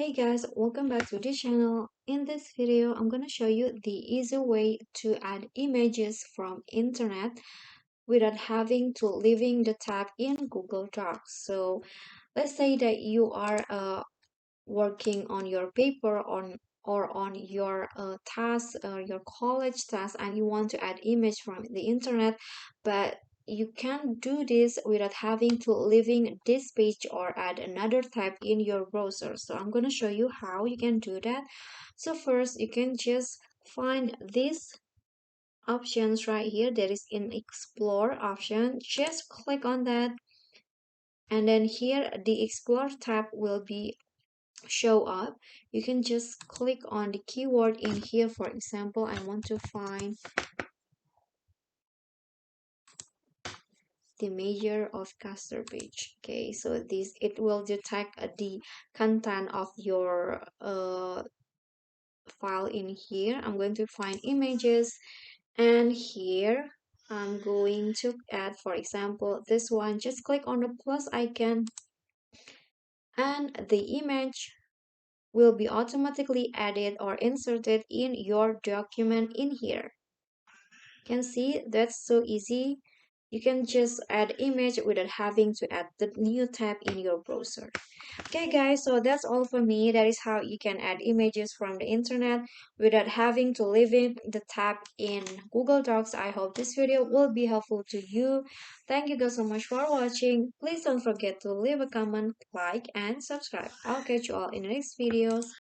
Hey guys, welcome back to the channel. In this video, I'm gonna show you the easy way to add images from internet without having to leaving the tab in Google Docs. So let's say that you are working on your paper or on your task or your college task and you want to add image from the internet, but you can do this without having to leaving this page or add another tab in your browser. So I'm going to show you how you can do that. So first you can just find these options right here. There is an explore option, just click on that, and then here the explore tab will be show up. You can just click on the keyword in here. For example, I want to find the measure of caster page. Okay, so this it will detect the content of your file in here. I'm going to find images, and here I'm going to add, for example, this one. Just click on the plus icon and the image will be automatically added or inserted in your document in here. You can see that's so easy. You can just add image without having to add the new tab in your browser. Okay guys, so that's all for me. That is how you can add images from the internet without having to leave in the tab in Google Docs. I hope this video will be helpful to you. Thank you guys so much for watching. Please don't forget to leave a comment, like, and subscribe. I'll catch you all in the next videos.